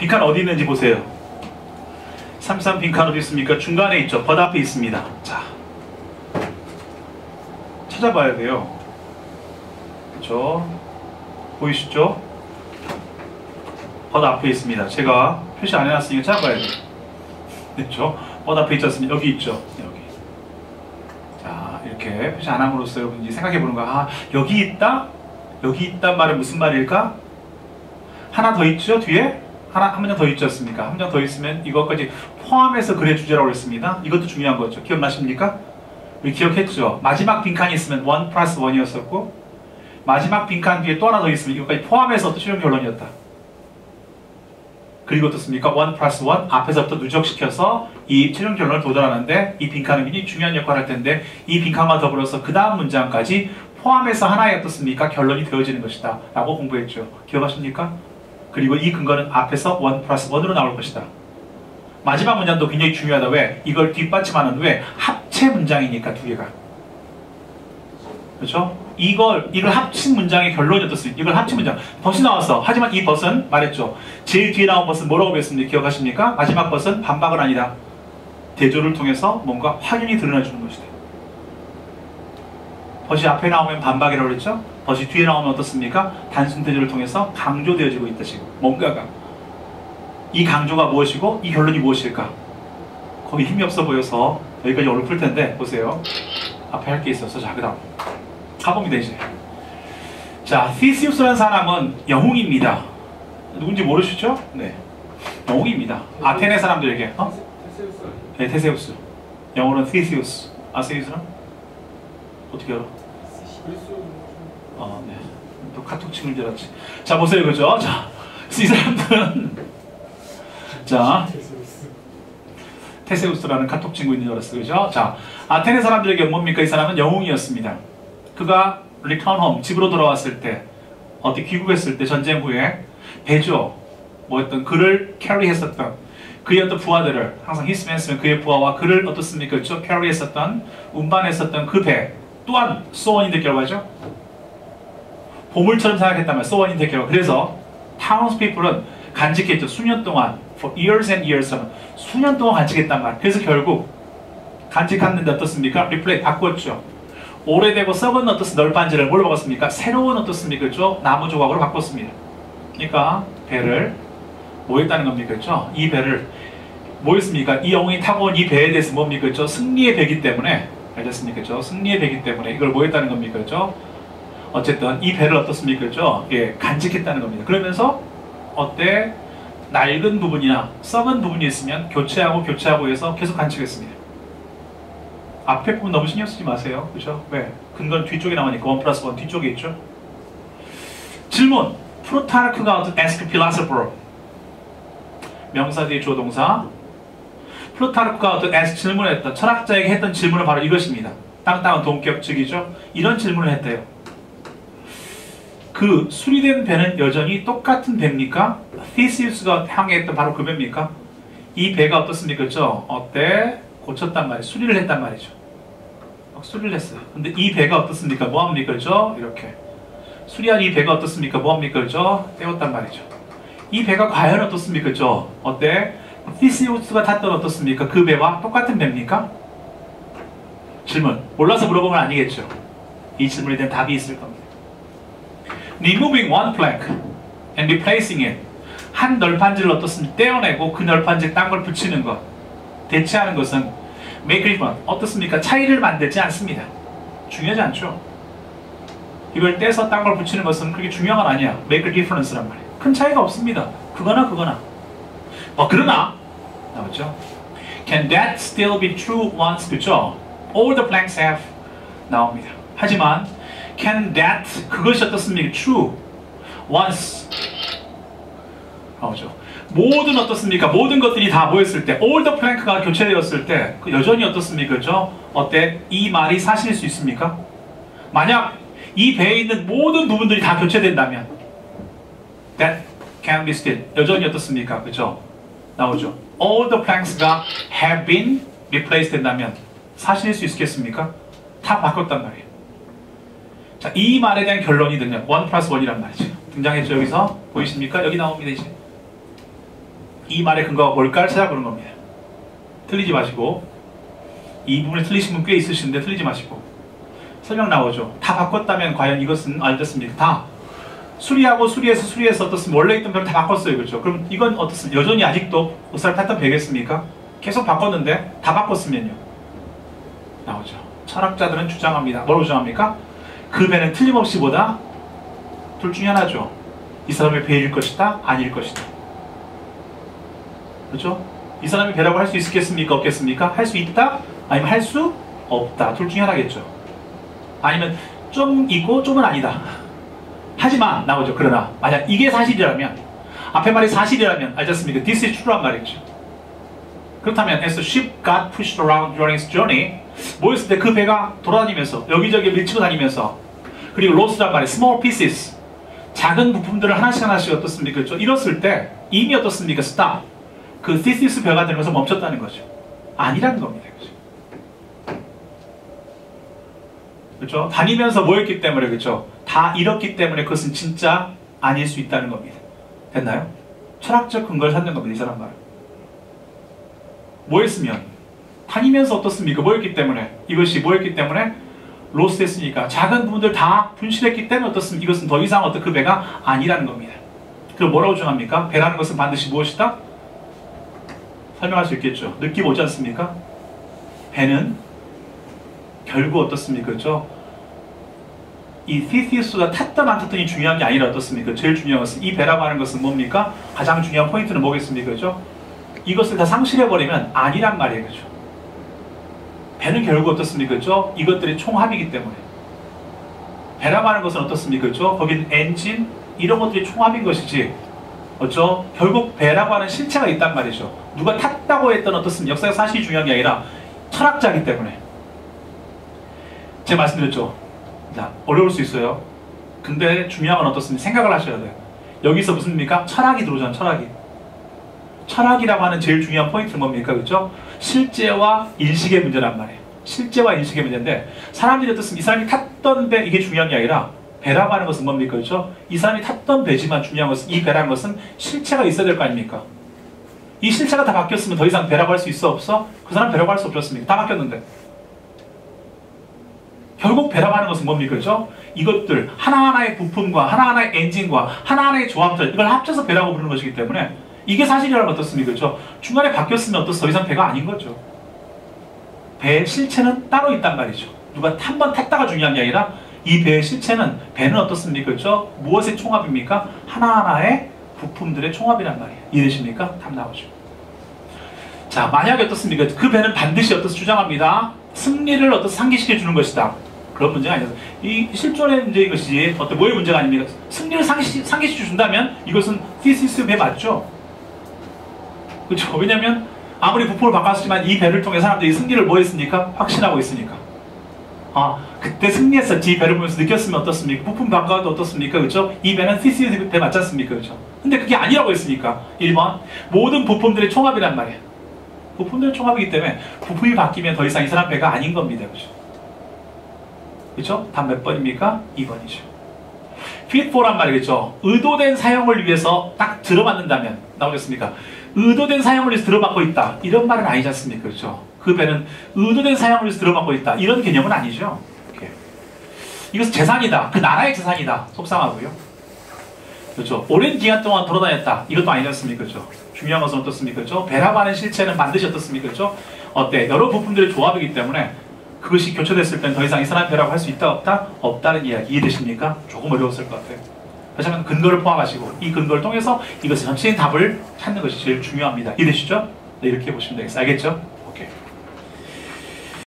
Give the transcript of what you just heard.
빈칸 어디 있는지 보세요. 33 빈칸 어디 있습니까? 중간에 있죠. but 앞에 있습니다. 자, 찾아봐야 돼요. 그렇죠? 보이시죠? but 앞에 있습니다. 제가 표시 안 해놨으니까 찾아봐야 돼요. 그렇죠? but 앞에 있지 않습니까? 여기 있죠. 여기. 자, 이렇게 표시 안 함으로써 여러분이 생각해 보는 거야. 아, 여기 있다? 여기 있단 말은 무슨 말일까? 하나 더 있죠? 뒤에? 한 문장 더 있지 않습니까? 한 문장 더 있으면 이것까지 포함해서 그래 주제라고 했습니다. 이것도 중요한 거죠. 기억나십니까? 우리 기억했죠? 마지막 빈칸이 있으면 1 플러스 1이었었고 마지막 빈칸 뒤에 또 하나 더 있으면 이것까지 포함해서 또 최종 결론이었다. 그리고 어떻습니까? 1 플러스 1 앞에서부터 누적시켜서 이 최종 결론을 도달하는데 이 빈칸은 굉장히 중요한 역할을 할 텐데 이 빈칸과 더불어서 그 다음 문장까지 포함해서 하나의 어떻습니까? 결론이 되어지는 것이다 라고 공부했죠. 기억하십니까? 그리고 이 근거는 앞에서 1 플러스 1으로 나올 것이다. 마지막 문장도 굉장히 중요하다. 왜? 이걸 뒷받침하는 왜? 합체 문장이니까 두 개가. 그렇죠? 이걸 합친 문장의 결론이 어떻습니까? 이걸 합친 문장. 벗이 나왔어. 하지만 이 벗은 말했죠. 제일 뒤에 나온 벗은 뭐라고 배웠습니까? 기억하십니까? 마지막 벗은 반박은 아니다. 대조를 통해서 뭔가 확연히 드러나주는 것이다. 벗이 앞에 나오면 반박이라고 그랬죠? 벗이 뒤에 나오면 어떻습니까? 단순 대조를 통해서 강조되어지고 있다 지금. 뭔가가. 이 강조가 무엇이고 이 결론이 무엇일까? 거기 힘이 없어 보여서 여기까지 오늘 풀 텐데 보세요. 앞에 할 게 있어서 자, 그 다음 가봅니다 이제. 자, 티시우스라는 사람은 영웅입니다. 누군지 모르시죠? 네, 영웅입니다. 아테네 사람들에게 네, 테세우스. 영어로는 티시우스. 아세우스는? 어떻게 알아? 네. 또 카톡 친구인 줄 알았지. 자, 보세요, 그죠? 자, 이 사람들은 자, 테세우스라는 카톡 친구인 줄 알았어요, 그죠? 자, 아테네 사람들에게 뭡니까? 이 사람은 영웅이었습니다. 그가 return home, 집으로 돌아왔을 때, 어디 귀국했을 때 전쟁 후에 배죠. 뭐였던 그를 캐리했었던 그의 어떤 부하들을 항상 히스맨 쓰면 그의 부하와 그를 어떻습니까? 그렇죠? 캐리했었던 운반했었던 그 배 또한 소원인데 결과죠. 보물처럼 생각했단 말이에요. 소원인데 결과. 그래서 townspeople은 간직했죠. 수년 동안 for years and years 하면 수년 동안 간직했단 말이에요. 그래서 결국 간직했는데 어떻습니까? replace 바꿨죠. 오래되고 썩은 어떻습니까? 널판지를 뭘로 바꿨습니까? 새로운 어떻습니까? 그렇죠? 나무 조각으로 바꿨습니다. 그러니까 배를 뭐 했다는 겁니까? 그렇죠? 이 배를 뭐 했습니까? 이 영웅이 타고 온 이 배에 대해서 뭡니까? 그렇죠? 승리의 배기 때문에 알겠습니까? 그렇죠? 승리의 배기 때문에 이걸 뭐 했다는 겁니까? 그렇죠? 어쨌든 이 배를 어떻습니까? 그렇죠? 예, 간직했다는 겁니다. 그러면서 어때? 낡은 부분이나 썩은 부분이 있으면 교체하고 해서 계속 간직했습니다. 앞에 부분 너무 신경 쓰지 마세요. 그렇죠? 왜? 근거는 뒤쪽에 나오니까 1 플러스 1 뒤쪽에 있죠? 질문. 프루타르크가 어떤 ask philosopher 명사 뒤에 주어 동사. 프루타르크가 어떤 ask 질문을 철학자에게 했던 질문은 바로 이것입니다. 땅땅한 동격측이죠. 이런 질문을 했대요. 그 수리된 배는 여전히 똑같은 배입니까? 티시우스가 향했던 바로 그 배입니까? 이 배가 어떻습니까? 그렇죠? 어때? 고쳤단 말이에요. 수리를 했단 말이죠. 수리를 했어요. 근데 이 배가 어떻습니까? 뭐합니까? 그렇죠? 이렇게 수리한 이 배가 어떻습니까? 뭐합니까? 그렇죠? 떼었단 말이죠. 이 배가 과연 어떻습니까? 그렇죠? 어때? 티시우스가 탔던 어떻습니까? 그 배와 똑같은 배입니까? 질문. 몰라서 물어보면 아니겠죠. 이 질문에 대한 답이 있을 겁니다. Removing one plank and replacing it. 한 널판지를 어떻습니까? 떼어내고 그 널판지에 딴 걸 붙이는 것. 대체하는 것은 make a difference. 어떻습니까? 차이를 만들지 않습니다. 중요하지 않죠. 이걸 떼서 딴 걸 붙이는 것은 그렇게 중요한 건 아니야. make a difference란 말이에요. 큰 차이가 없습니다. 그거나 그러나 나오죠. Can that still be true once? 그죠? All the planks have 나옵니다. 하지만 can that 그것이 어떻습니까? True once 나오죠. 모든 어떻습니까? 모든 것들이 다 모였을 때 all the plank가 교체되었을 때 여전히 어떻습니까? 그죠? 어때? 이 말이 사실일 수 있습니까? 만약 이 배에 있는 모든 부분들이 다 교체된다면 that can be still 여전히 어떻습니까? 그죠? 나오죠. All the planks가 have been replaced 된다면 사실일 수 있겠습니까? 다 바꿨단 말이에요. 자, 이 말에 대한 결론이 등장. 1 플러스 1이란 말이죠. 등장했죠. 여기서 보이십니까? 여기 나옵니다. 이제 이 말의 근거가 뭘까를 찾아보는 겁니다. 틀리지 마시고, 이 부분에 틀리신 분 꽤 있으신데 틀리지 마시고. 설명 나오죠. 다 바꿨다면 과연 이것은 어떻습니까? 다 수리하고 수리해서 어떻습니까? 원래 있던 벽을 다 바꿨어요. 그렇죠? 그럼 이건 어떻습니까? 여전히 아직도 옷살 탔던 벽이겠습니까? 계속 바꿨는데 다 바꿨으면요. 나오죠. 철학자들은 주장합니다. 뭘 주장합니까? 그 배는 틀림없이 보다 둘 중에 하나죠. 이 사람의 배일 것이다, 아닐 것이다. 그렇죠? 이 사람이 배라고 할 수 있겠습니까? 없겠습니까? 할 수 있다? 아니면 할 수 없다. 둘 중에 하나겠죠. 아니면 좀 있고 좀은 아니다. 하지만 나오죠. 그러나 만약 이게 사실이라면, 앞에 말이 사실이라면 알겠습니까? This is true란 말이죠. 그렇다면 as the ship got pushed around during its journey, 뭐였을 때 그 배가 돌아다니면서 여기저기 밀치고 다니면서, 그리고 lost란 말이 small pieces, 작은 부품들을 하나씩 어떻습니까? 그렇죠? 이뤘을 때 이미 어떻습니까? stop, 그 thesis 배가 되면서 멈췄다는 거죠. 아니라는 겁니다. 그렇죠? 다니면서 뭐였기 때문에, 그렇죠? 다 잃었기 때문에 그것은 진짜 아닐 수 있다는 겁니다. 됐나요? 철학적 근거를 찾는 겁니다. 이 사람 말. 뭐였으면? 다니면서 어떻습니까? 뭐였기 때문에? 이것이 뭐였기 때문에? 로스했으니까. 작은 부분들 다 분실했기 때문에 어떻습니까? 이것은 더 이상 그 배가 아니라는 겁니다. 그럼 뭐라고 주장합니까? 배라는 것은 반드시 무엇이다? 설명할 수 있겠죠. 느낌 오지 않습니까? 배는 결국 어떻습니까? 그렇죠? 이 티시우스가 탔던 안 탔던이 중요한 게 아니라 어떻습니까? 제일 중요한 것은 이 배라고 하는 것은 뭡니까? 가장 중요한 포인트는 뭐겠습니까? 그렇죠? 이것을 다 상실해버리면 아니란 말이에요. 그렇죠? 배는 결국 어떻습니까? 그렇죠? 이것들이 총합이기 때문에. 배라고 하는 것은 어떻습니까? 그렇죠? 거긴 엔진, 이런 것들이 총합인 것이지. 그렇죠? 결국 배라고 하는 실체가 있단 말이죠. 누가 탔다고 했던 어떻습니까? 역사의 사실이 중요한 게 아니라 철학자이기 때문에. 제가 말씀드렸죠. 자, 어려울 수 있어요. 근데 중요한 건 어떻습니까? 생각을 하셔야 돼요. 여기서 무슨입니까? 철학이 들어오잖아요. 철학이. 철학이라고 하는 제일 중요한 포인트는 뭡니까? 그렇죠? 실제와 인식의 문제란 말이에요. 실제와 인식의 문제인데, 사람들이 어떻습니까? 이 사람이 탔던 배, 이게 중요한 게 아니라 배라고 하는 것은 뭡니까? 그렇죠? 이 사람이 탔던 배지만 중요한 것은, 이 배라는 것은 실체가 있어야 될 거 아닙니까? 이 실체가 다 바뀌었으면 더 이상 배라고 할 수 있어? 없어? 그 사람 배라고 할 수 없었습니까? 다 바뀌었는데. 결국 배라고 하는 것은 뭡니까? 그렇죠? 이것들 하나하나의 부품과 하나하나의 엔진과 하나하나의 조합들, 이걸 합쳐서 배라고 부르는 것이기 때문에 이게 사실이라면 어떻습니까? 그렇죠? 중간에 바뀌었으면 어떻습니까? 더 이상 배가 아닌 거죠. 배의 실체는 따로 있단 말이죠. 누가 한 번 탔다가 중요한 게 아니라 이 배의 실체는, 배는 어떻습니까? 그렇죠? 무엇의 총합입니까? 하나하나의 부품들의 총합이란 말이에요. 이해되십니까? 답 나오죠. 자, 만약에 어떻습니까? 그 배는 반드시 어떻게 주장합니다. 승리를 어떻게 상기시켜 주는 것이다. 그런 문제가 아니라, 이 실존의 문제인 것이지 어떤 뭐의 문제가 아닙니까? 승리를 상기시켜 준다면 이것은 티시스 배 맞죠? 그렇죠? 왜냐하면 아무리 부품을 바꿨지만 이 배를 통해 사람들이 승리를 뭐 했으니까? 확신하고 있으니까. 아, 그때 승리했었지. 이 배를 보면서 느꼈으면 어떻습니까? 부품 바꿔도 어떻습니까? 그렇죠? 이 배는 티시스 배 맞지 않습니까? 그렇죠? 근데 그게 아니라고 했으니까. 1번, 모든 부품들의 총합이란 말이에요. 부품들의 총합이기 때문에 부품이 바뀌면 더 이상 이 사람 배가 아닌 겁니다. 그렇죠? 그렇죠? 답 몇 번입니까? 2번이죠. fit for란 말이겠죠. 의도된 사용을 위해서 딱 들어맞는다면, 나오겠습니까? 의도된 사용을 위해서 들어맞고 있다. 이런 말은 아니지 않습니까? 그렇죠? 그 배는 의도된 사용을 위해서 들어맞고 있다. 이런 개념은 아니죠. 이렇게. 이것은 재산이다. 그 나라의 재산이다. 속상하고요. 그렇죠? 오랜 기간 동안 돌아다녔다. 이것도 아니지 않습니까? 그렇죠? 중요한 것은 어떻습니까? 그렇죠? 배라고 하는 실체는 반드시 어떻습니까? 그렇죠? 어때? 여러 부품들의 조합이기 때문에 그것이 교차됐을 땐 더 이상 이 사람 배라고 할 수 있다, 없다? 없다는 이야기. 이해되십니까? 조금 어려웠을 것 같아요. 하지만 근거를 포함하시고 이 근거를 통해서 이것의 전체적인 답을 찾는 것이 제일 중요합니다. 이해되시죠? 네, 이렇게 보시면 되겠어요. 알겠죠?